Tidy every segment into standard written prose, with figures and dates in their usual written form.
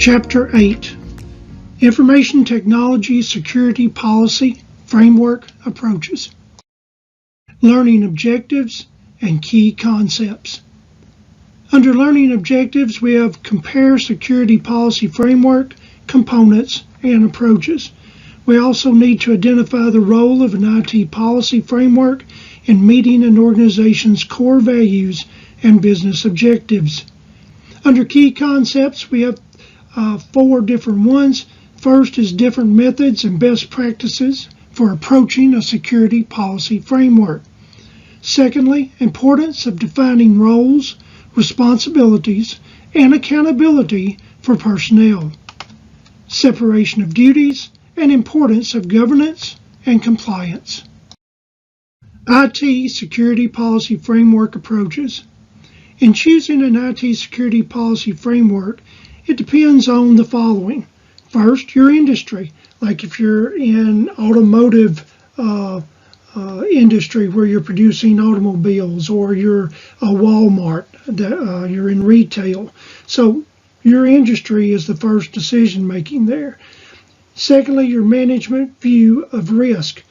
Chapter 8, Information Technology Security Policy Framework Approaches. Learning Objectives and Key Concepts. Under Learning Objectives, we have Compare Security Policy Framework, Components, and Approaches. We also need to identify the role of an IT policy framework in meeting an organization's core values and business objectives. Under Key Concepts, we have 4 different ones. First is different methods and best practices for approaching a security policy framework. Secondly, importance of defining roles, responsibilities, and accountability for personnel. Separation of duties and importance of governance and compliance. IT security policy framework approaches. In choosing an IT security policy framework, it depends on the following. First, your industry. Like if you're in automotive industry where you're producing automobiles, or you're a Walmart, you're in retail. So your industry is the first decision making there. Secondly, your management view of risk.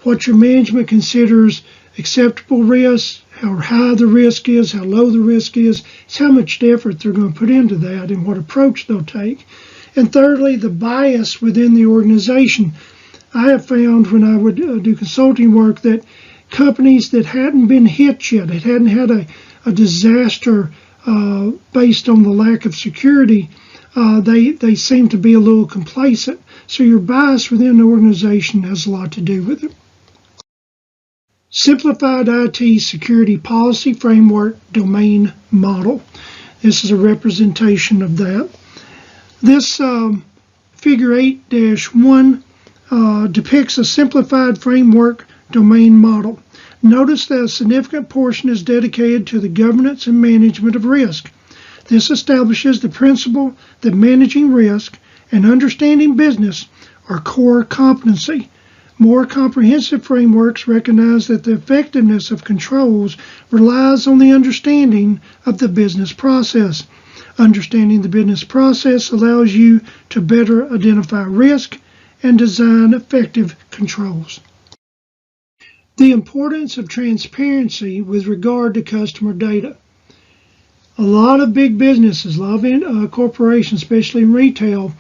What your management considers acceptable risk, how high the risk is, how low the risk is, it's how much effort they're going to put into that and what approach they'll take. And thirdly, the bias within the organization. I have found when I would do consulting work that companies that hadn't been hit yet, it hadn't had a disaster based on the lack of security, they seem to be a little complacent. So your bias within the organization has a lot to do with it. Simplified IT Security Policy Framework Domain Model. This is a representation of that. This figure 8-1 depicts a simplified framework domain model. Notice that a significant portion is dedicated to the governance and management of risk. This establishes the principle that managing risk and understanding business are core competency. More comprehensive frameworks recognize that the effectiveness of controls relies on the understanding of the business process. Understanding the business process allows you to better identify risk and design effective controls. The importance of transparency with regard to customer data. A lot of big businesses, a lot of corporations, especially in retail,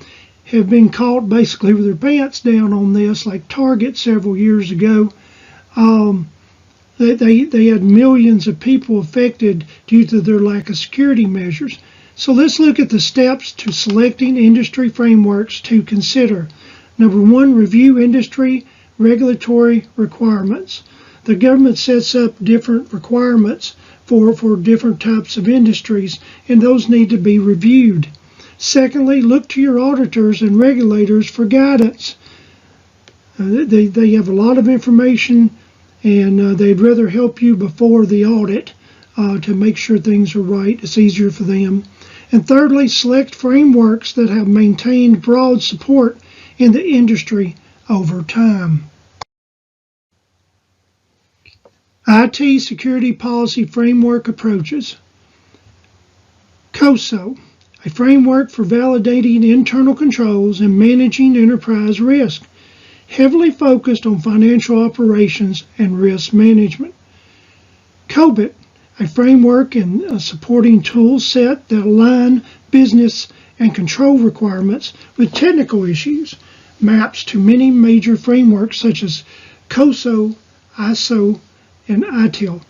have been caught basically with their pants down on this, like Target several years ago. They had millions of people affected due to their lack of security measures. So let's look at the steps to selecting industry frameworks to consider. Number 1, review industry regulatory requirements. The government sets up different requirements for different types of industries, and those need to be reviewed. Secondly, look to your auditors and regulators for guidance. They have a lot of information, and they'd rather help you before the audit to make sure things are right. It's easier for them. And thirdly, select frameworks that have maintained broad support in the industry over time. IT Security Policy Framework Approaches. COSO, a framework for validating internal controls and managing enterprise risk, heavily focused on financial operations and risk management. COBIT, a framework and a supporting tool set that align business and control requirements with technical issues, maps to many major frameworks such as COSO, ISO, and ITIL.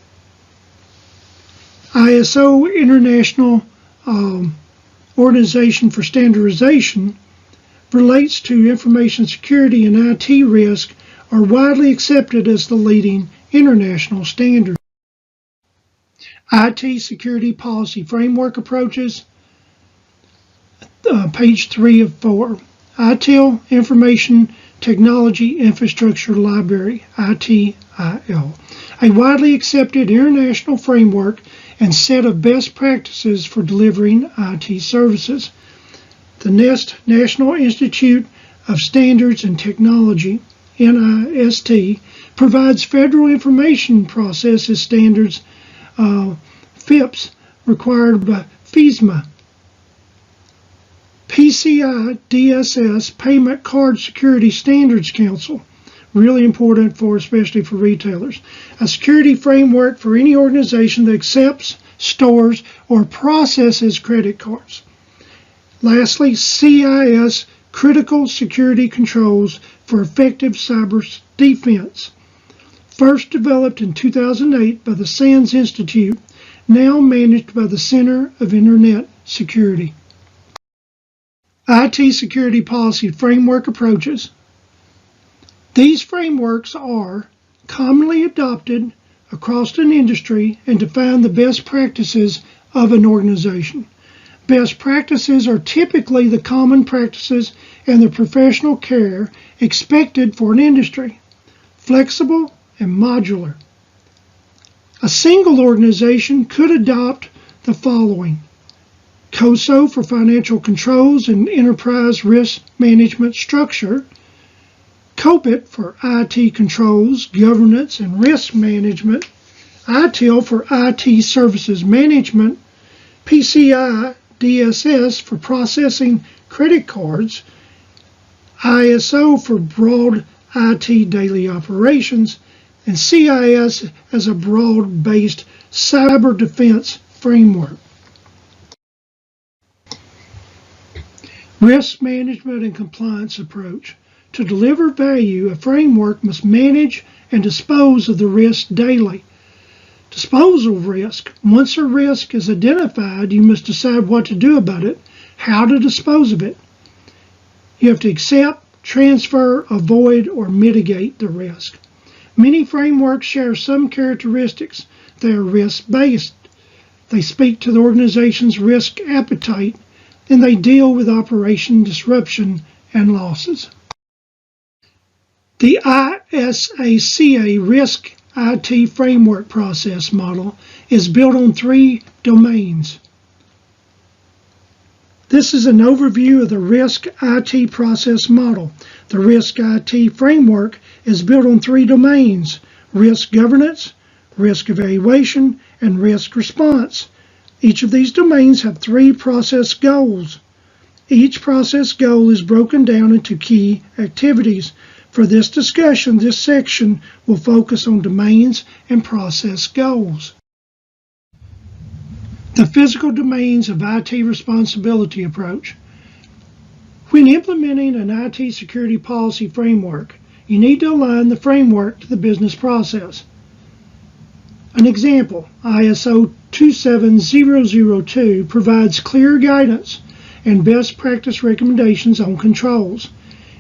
ISO, International Organization for Standardization, relates to information security and IT risk, are widely accepted as the leading international standard. IT Security Policy Framework Approaches, page 3 of 4. ITIL, Information Technology Infrastructure Library, ITIL, a widely accepted international framework and set of best practices for delivering IT services. The NIST, National Institute of Standards and Technology, NIST, provides federal information processes standards, FIPS, required by FISMA, PCI DSS, Payment Card Security Standards Council, really important for especially for retailers, a security framework for any organization that accepts, stores, or processes credit cards. Lastly, CIS, Critical Security Controls for Effective Cyber Defense, first developed in 2008 by the SANS Institute, now managed by the Center of Internet Security. IT Security Policy Framework Approaches. These frameworks are commonly adopted across an industry and define the best practices of an organization. Best practices are typically the common practices and the professional care expected for an industry, flexible and modular. A single organization could adopt the following: COSO for financial controls and enterprise risk management structure, COPIT for IT controls, governance, and risk management, ITIL for IT services management, PCI DSS for processing credit cards, ISO for broad IT daily operations, and CIS as a broad-based cyber defense framework. Risk management and compliance approach. To deliver value, a framework must manage and dispose of the risk daily. Disposal of risk. Once a risk is identified, you must decide what to do about it, how to dispose of it. You have to accept, transfer, avoid, or mitigate the risk. Many frameworks share some characteristics. They are risk-based. They speak to the organization's risk appetite, and they deal with operation disruption and losses. The ISACA Risk IT Framework Process Model is built on 3 domains. This is an overview of the Risk IT Process Model. The Risk IT Framework is built on 3 domains: risk governance, risk evaluation, and risk response. Each of these domains have 3 process goals. Each process goal is broken down into key activities. For this discussion, this section will focus on domains and process goals. The physical domains of IT responsibility approach. When implementing an IT security policy framework, you need to align the framework to the business process. An example, ISO 27002 provides clear guidance and best practice recommendations on controls.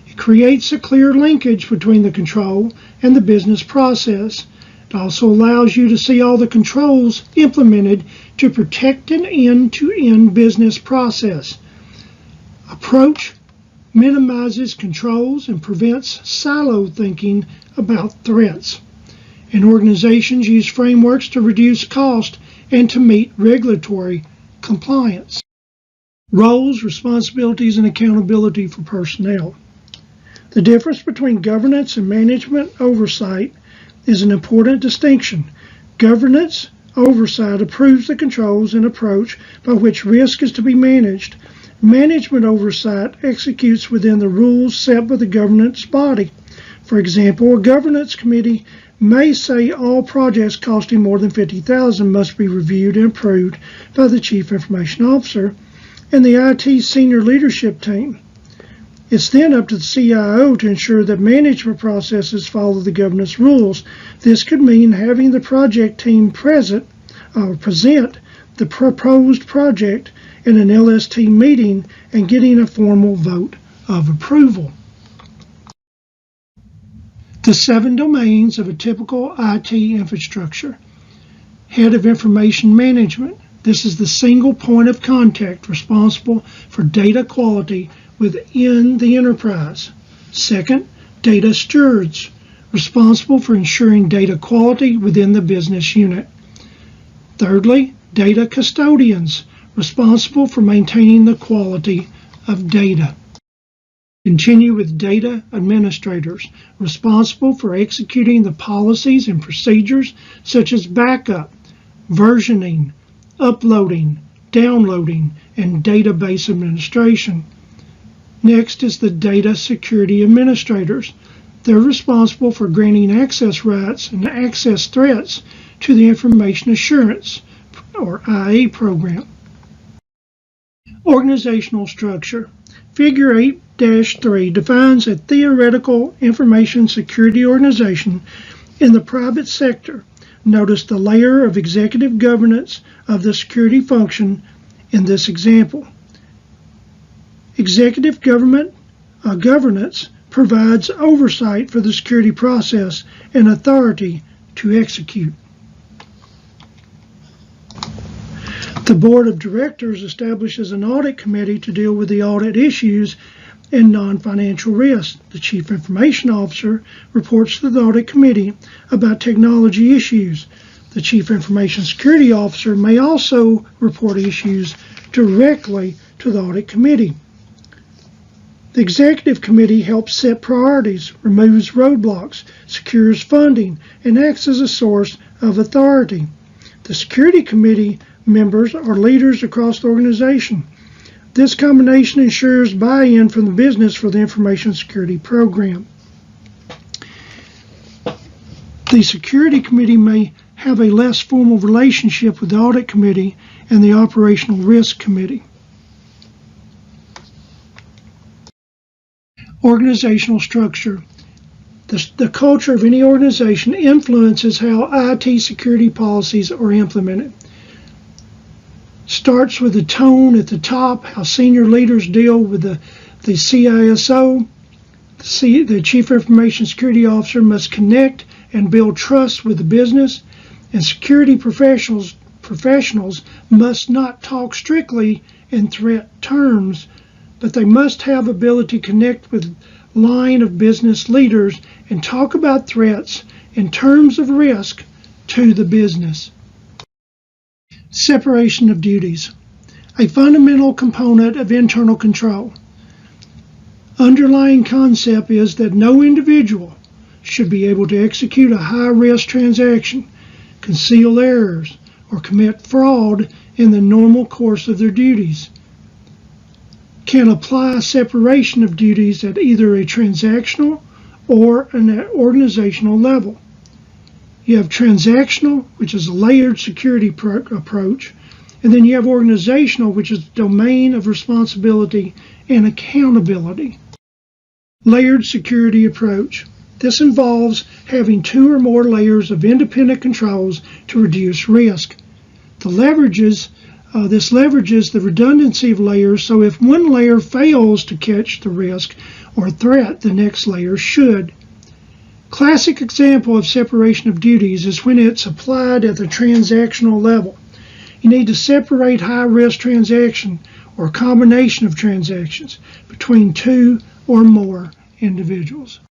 It creates a clear linkage between the control and the business process. It also allows you to see all the controls implemented to protect an end-to-end business process. Approach minimizes controls and prevents silo thinking about threats. And organizations use frameworks to reduce cost and to meet regulatory compliance. Roles, responsibilities, and accountability for personnel. The difference between governance and management oversight is an important distinction. Governance oversight approves the controls and approach by which risk is to be managed. Management oversight executes within the rules set by the governance body. For example, a governance committee may say all projects costing more than $50,000 must be reviewed and approved by the Chief Information Officer and the IT senior leadership team. It's then up to the CIO to ensure that management processes follow the governance rules. This could mean having the project team present the proposed project in an LST meeting and getting a formal vote of approval. The 7 domains of a typical IT infrastructure. Head of Information Management. This is the single point of contact responsible for data quality within the enterprise. Second, Data Stewards, responsible for ensuring data quality within the business unit. Thirdly, Data Custodians, responsible for maintaining the quality of data. Continue with Data Administrators, responsible for executing the policies and procedures such as backup, versioning, uploading, downloading, and database administration. Next is the data security administrators. They're responsible for granting access rights and access threats to the Information Assurance, or IA program. Organizational structure. Figure 8-3 defines a theoretical information security organization in the private sector. Notice the layer of executive governance of the security function in this example. Executive governance provides oversight for the security process and authority to execute. The Board of Directors establishes an audit committee to deal with the audit issues and non-financial risks. The Chief Information Officer reports to the audit committee about technology issues. The Chief Information Security Officer may also report issues directly to the audit committee. The Executive Committee helps set priorities, removes roadblocks, secures funding, and acts as a source of authority. The Security Committee members are leaders across the organization. This combination ensures buy-in from the business for the information security program. The Security Committee may have a less formal relationship with the Audit Committee and the Operational Risk Committee. Organizational structure. The culture of any organization influences how IT security policies are implemented. Starts with the tone at the top, how senior leaders deal with the CISO. The Chief Information Security Officer must connect and build trust with the business, and security professionals must not talk strictly in threat terms, but they must have ability to connect with line of business leaders and talk about threats in terms of risk to the business. Separation of duties, a fundamental component of internal control. Underlying concept is that no individual should be able to execute a high-risk transaction, conceal errors, or commit fraud in the normal course of their duties. Can apply separation of duties at either a transactional or an organizational level. You have transactional, which is a layered security approach, and then you have organizational, which is domain of responsibility and accountability. Layered security approach. This involves having 2 or more layers of independent controls to reduce risk. This leverages the redundancy of layers, so if one layer fails to catch the risk or threat, the next layer should. Classic example of separation of duties is when it's applied at the transactional level. You need to separate high-risk transaction or combination of transactions between 2 or more individuals.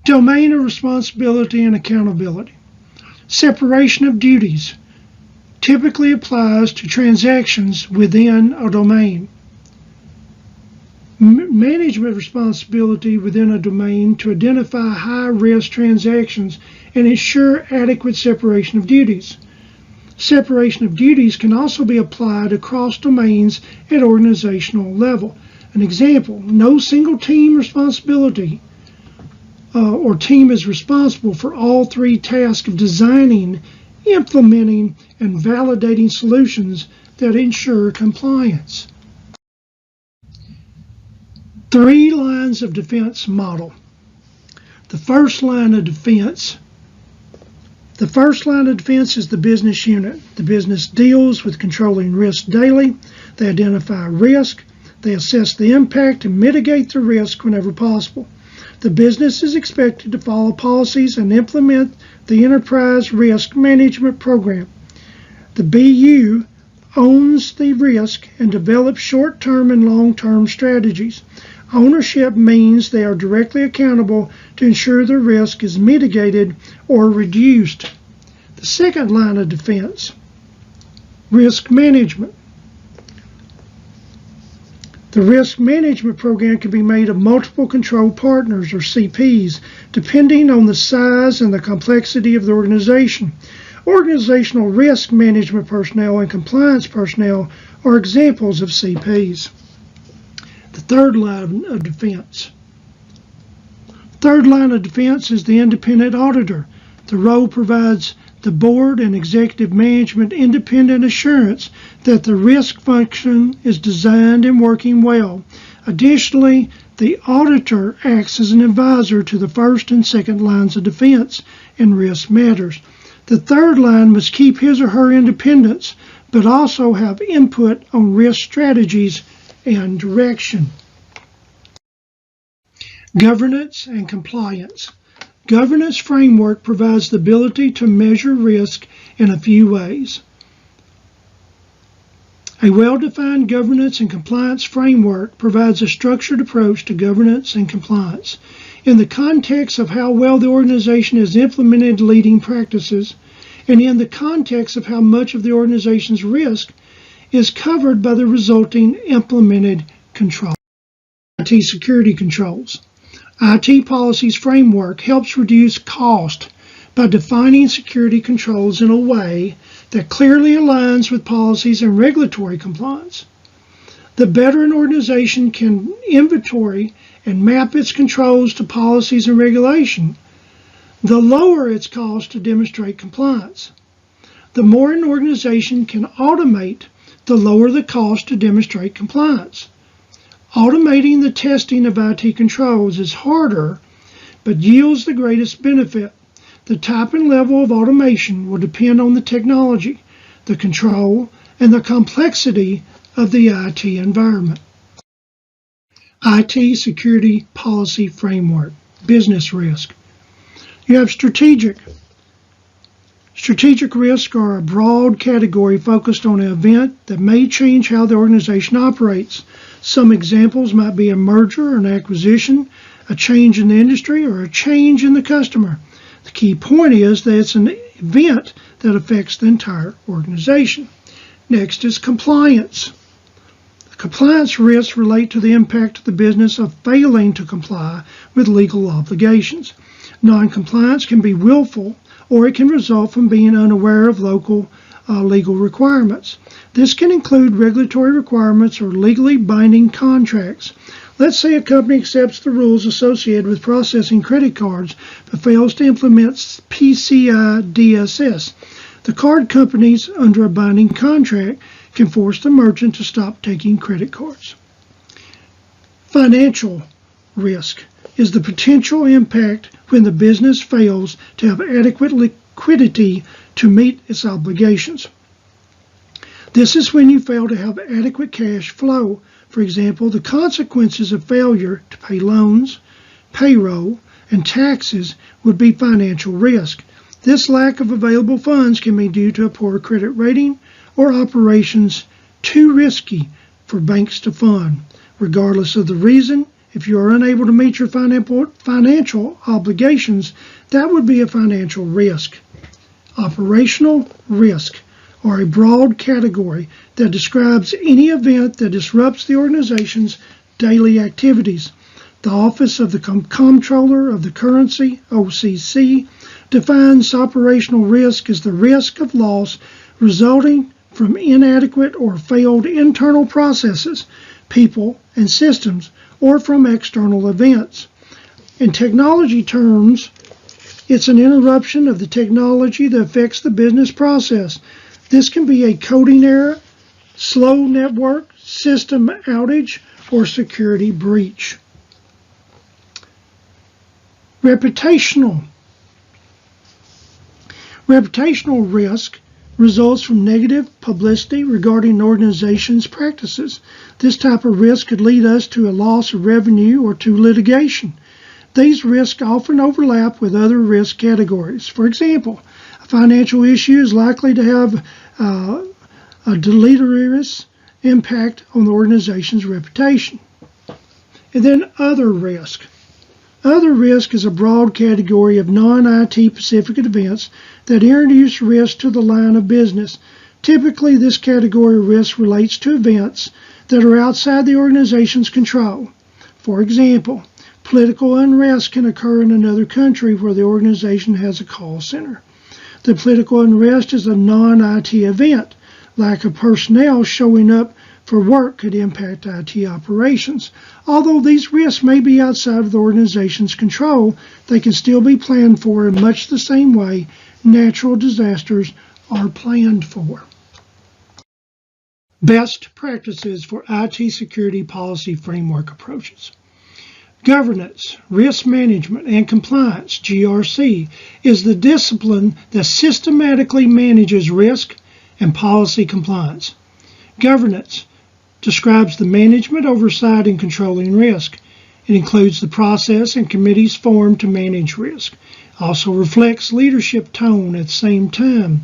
Domain of responsibility and accountability. Separation of duties typically applies to transactions within a domain. Management responsibility within a domain to identify high-risk transactions and ensure adequate separation of duties. Separation of duties can also be applied across domains at organizational level. An example, no single team responsibility or team is responsible for all 3 tasks of designing, implementing, and validating solutions that ensure compliance. 3 lines of defense model. The first line of defense is the business unit. The business deals with controlling risk daily. They identify risk. They assess the impact and mitigate the risk whenever possible. The business is expected to follow policies and implement the enterprise risk management program. The BU owns the risk and develops short-term and long-term strategies. Ownership means they are directly accountable to ensure the risk is mitigated or reduced. The second line of defense, risk management. The risk management program can be made of multiple control partners, or CPs, depending on the size and the complexity of the organization. Organizational risk management personnel and compliance personnel are examples of CPs. The third line of defense. Third line of defense is the independent auditor. The role provides the board and executive management independent assurance that the risk function is designed and working well. Additionally, the auditor acts as an advisor to the first and second lines of defense in risk matters. The third line must keep his or her independence, but also have input on risk strategies and direction. Governance and compliance. Governance framework provides the ability to measure risk in a few ways. A well-defined governance and compliance framework provides a structured approach to governance and compliance. In the context of how well the organization has implemented leading practices, and in the context of how much of the organization's risk is covered by the resulting implemented control. IT security controls. IT policies framework helps reduce cost by defining security controls in a way that clearly aligns with policies and regulatory compliance. The better an organization can inventory and map its controls to policies and regulation, the lower its cost to demonstrate compliance. The more an organization can automate, the lower the cost to demonstrate compliance. Automating the testing of IT controls is harder, but yields the greatest benefit. The type and level of automation will depend on the technology, the control, and the complexity of the IT environment. IT security policy framework. Business risk. You have strategic. Strategic risks are a broad category focused on an event that may change how the organization operates. Some examples might be a merger or an acquisition, a change in the industry, or a change in the customer. The key point is that it's an event that affects the entire organization. Next is compliance. Compliance risks relate to the impact of the business of failing to comply with legal obligations. Non-compliance can be willful, or it can result from being unaware of local legal requirements. This can include regulatory requirements or legally binding contracts. Let's say a company accepts the rules associated with processing credit cards but fails to implement PCI DSS. The card companies, under a binding contract, can force the merchant to stop taking credit cards. Financial risk is the potential impact when the business fails to have adequate liquidity to meet its obligations. This is when you fail to have adequate cash flow. For example, the consequences of failure to pay loans, payroll, and taxes would be financial risk. This lack of available funds can be due to a poor credit rating or operations too risky for banks to fund. Regardless of the reason, if you are unable to meet your financial obligations, that would be a financial risk. Operational risk are a broad category that describes any event that disrupts the organization's daily activities. The Office of the Comptroller of the Currency, OCC, defines operational risk as the risk of loss resulting from inadequate or failed internal processes, people, and systems, or from external events. In technology terms, it's an interruption of the technology that affects the business process. This can be a coding error, slow network, system outage, or security breach. Reputational risk results from negative publicity regarding an organization's practices. This type of risk could lead us to a loss of revenue or to litigation. These risks often overlap with other risk categories. For example, a financial issue is likely to have a deleterious impact on the organization's reputation. And then other risk. Other risk is a broad category of non-IT specific events that introduce risk to the line of business. Typically, this category of risk relates to events that are outside the organization's control. For example, political unrest can occur in another country where the organization has a call center. The political unrest is a non-IT event. Lack of personnel showing up for work could impact IT operations. Although these risks may be outside of the organization's control, they can still be planned for in much the same way natural disasters are planned for. Best practices for IT security policy framework approaches. Governance, risk management, and compliance, GRC, is the discipline that systematically manages risk and policy compliance. Governance describes the management, oversight, and controlling risk. It includes the process and committees formed to manage risk. Also reflects leadership tone at the same time.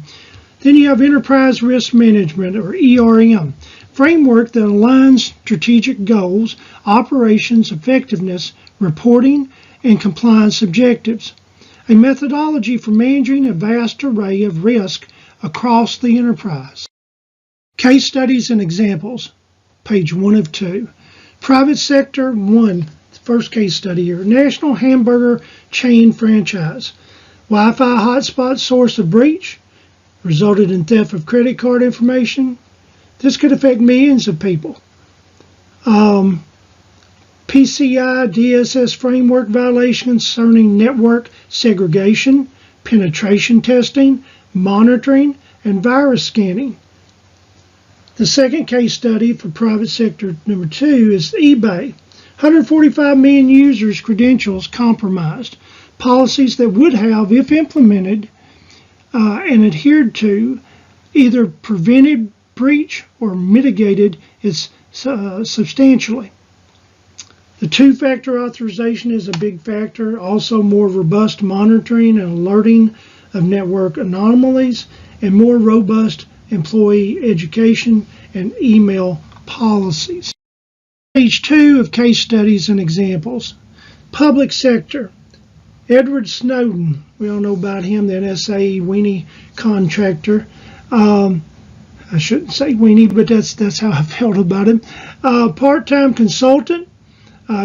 Then you have Enterprise Risk Management, or ERM, framework that aligns strategic goals, operations effectiveness, reporting, and compliance objectives. A methodology for managing a vast array of risk across the enterprise. Case studies and examples, page 1 of 2. Private sector 1, first case study here. National hamburger chain franchise. Wi-Fi hotspot source of breach. Resulted in theft of credit card information. This could affect millions of people. PCI DSS framework violation concerning network segregation, penetration testing, monitoring, and virus scanning. The second case study for private sector number 2 is eBay. 145 million users' credentials compromised. Policies that would have, if implemented and adhered to, either prevented breach or mitigated it substantially. The two-factor authorization is a big factor. Also more robust monitoring and alerting of network anomalies and more robust employee education and email policies. Page 2 of case studies and examples. Public sector. Edward Snowden, we all know about him, that NSA weenie contractor. I shouldn't say weenie, but that's how I felt about him. Part-time consultant,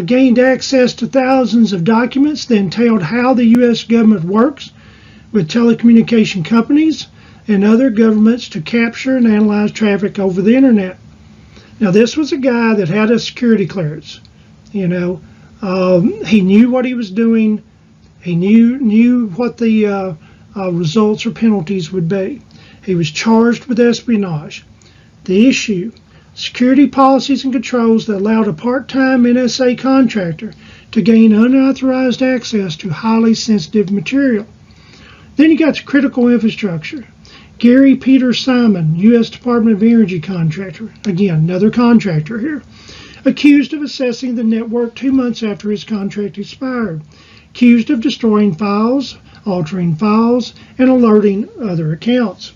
gained access to thousands of documents that entailed how the U.S. government works with telecommunication companies and other governments to capture and analyze traffic over the internet. Now, this was a guy that had a security clearance. He knew what he was doing. He knew what the results or penalties would be. He was charged with espionage. The issue, security policies and controls that allowed a part-time NSA contractor to gain unauthorized access to highly sensitive material. Then you got the critical infrastructure. Gary Peter Simon, U.S. Department of Energy contractor, again, another contractor here, accused of assessing the network 2 months after his contract expired. Accused of destroying files, altering files, and altering other accounts.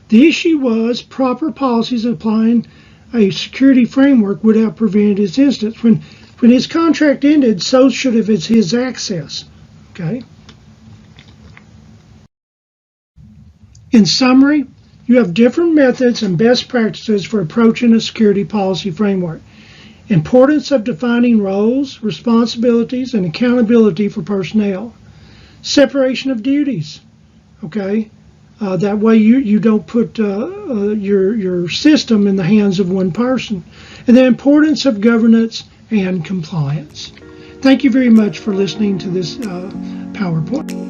The issue was proper policies applying a security framework would have prevented his instance. When his contract ended, so should have his access. Okay. In summary, you have different methods and best practices for approaching a security policy framework. Importance of defining roles, responsibilities, and accountability for personnel. Separation of duties. Okay, that way you don't put your system in the hands of one person. And the importance of governance and compliance. Thank you very much for listening to this PowerPoint.